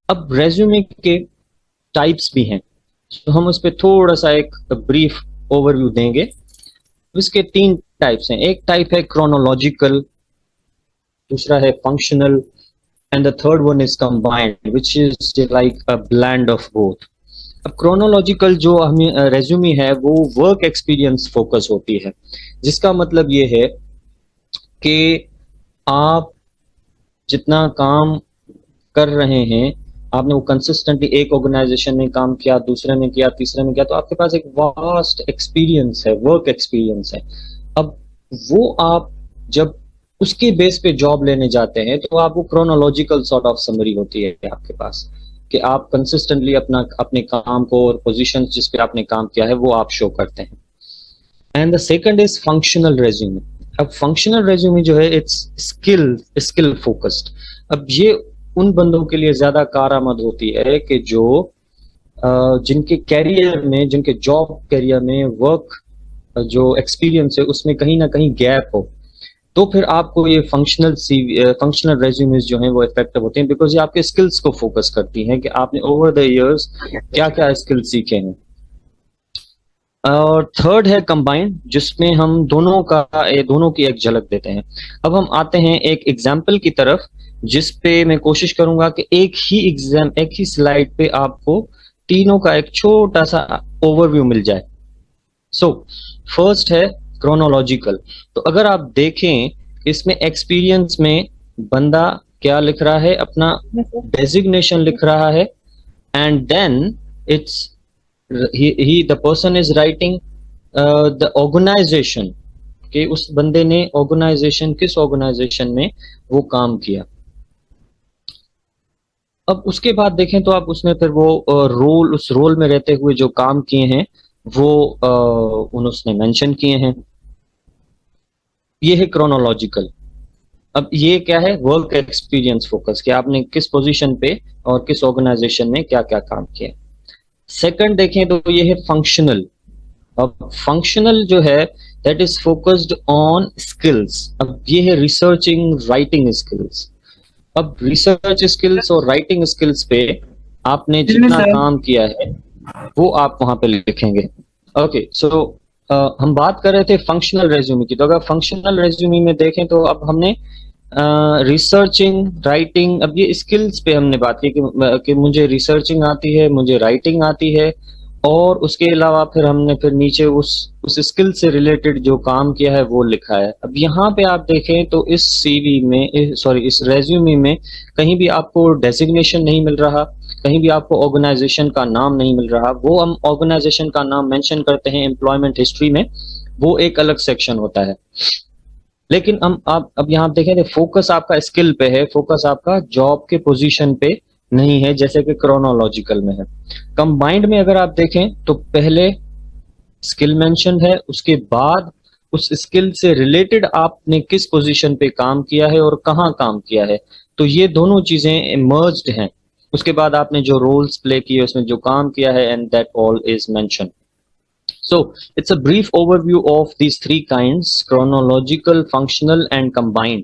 अब रेज्यूमे के टाइप्स भी हैं, तो हम उस पर थोड़ा सा एक ब्रीफ ओवरव्यू देंगे। इसके तीन टाइप्स हैं। एक टाइप है क्रोनोलॉजिकल, दूसरा है functional, and the third one is combined which is like a blend of both. अब क्रोनोलॉजिकल जो हमें रेज्यूमे है वो वर्क एक्सपीरियंस फोकस होती है, जिसका मतलब ये है कि आप जितना काम कर रहे हैं, आपने वो कंसिस्टेंटली एक ऑर्गेनाइजेशन में काम किया, दूसरे में किया, तीसरे में किया, तो आपके पास एक वास्ट एक्सपीरियंस है, वर्क एक्सपीरियंस है। अब वो आप जब उसके बेस पे जॉब लेने जाते हैं तो आप वो क्रोनोलॉजिकल सॉर्ट ऑफ समरी होती है आपके पास, कि आप कंसिस्टेंटली अपना अपने काम को और पोजीशन जिस पे आपने काम किया है वो आप शो करते हैं। And the second is functional resume. अब फंक्शनल रेज्यूमे जो है इट्स स्किल फोकस्ड। अब ये उन बंदों के लिए ज्यादा कारआमद होती है कि जो जिनके कैरियर में, जिनके जॉब कैरियर में वर्क जो एक्सपीरियंस है उसमें कहीं ना कहीं गैप हो, तो फिर आपको ये फंक्शनल रेज्यूमेस जो हैं वो इफेक्टिव होते हैं, बिकॉज ये आपके स्किल्स को फोकस करती हैं कि आपने ओवर द इयर्स क्या क्या स्किल सीखे हैं। और थर्ड है कंबाइंड, जिसमें हम दोनों की एक झलक देते हैं। अब हम आते हैं एक एग्जाम्पल की तरफ, जिस पे मैं कोशिश करूंगा कि एक ही स्लाइड पे आपको तीनों का एक छोटा सा ओवरव्यू मिल जाए। सो फर्स्ट है क्रोनोलॉजिकल। तो अगर आप देखें इसमें एक्सपीरियंस में बंदा क्या लिख रहा है, अपना डेजिग्नेशन लिख रहा है, and then it's the person is writing the organization, कि उस बंदे ने किस ऑर्गेनाइजेशन में वो काम किया। अब उसके बाद देखें तो आप उसमें फिर वो उस रोल में रहते हुए जो काम किए हैं वो उसने मेंशन किए हैं। ये है क्रोनोलॉजिकल। अब ये क्या है, वर्क एक्सपीरियंस फोकस, कि आपने किस पोजीशन पे और किस ऑर्गेनाइजेशन में क्या क्या काम किया। सेकंड देखें तो ये है फंक्शनल। अब फंक्शनल जो है that is focused on skills. अब ये है रिसर्चिंग राइटिंग स्किल्स। अब रिसर्च स्किल्स और राइटिंग स्किल्स पे आपने जितना काम किया है वो आप वहां पे लिखेंगे। ओके, सो हम बात कर रहे थे फंक्शनल रेज्यूमे की। तो अगर फंक्शनल रेज्यूमे में देखें तो अब हमने रिसर्चिंग, राइटिंग, अब ये स्किल्स पे हमने बात की कि मुझे रिसर्चिंग आती है, मुझे राइटिंग आती है, और उसके अलावा फिर हमने फिर नीचे उस स्किल से रिलेटेड जो काम किया है वो लिखा है। अब यहाँ पे आप देखें तो इस सीवी में, सॉरी इस रेज्यूमे में कहीं भी आपको डेजिग्नेशन नहीं मिल रहा, कहीं भी आपको ऑर्गेनाइजेशन का नाम नहीं मिल रहा। वो हम ऑर्गेनाइजेशन का नाम मेंशन करते हैं एम्प्लॉयमेंट हिस्ट्री में, वो एक अलग सेक्शन होता है। लेकिन हम आप अब यहाँ देखें तो फोकस आपका स्किल पे है, फोकस आपका जॉब के पोजीशन पे नहीं है, जैसे कि क्रोनोलॉजिकल में है। कंबाइंड में अगर आप देखें तो पहले स्किल मेंशन है, उसके बाद उस स्किल से रिलेटेड आपने किस पोजीशन पे काम किया है और कहाँ काम किया है, तो ये दोनों चीजें मर्ज्ड हैं। उसके बाद आपने जो रोल्स प्ले किए, उसमें जो काम किया है, and that all is mention. So it's a brief overview of these three kinds: chronological, functional, and combined.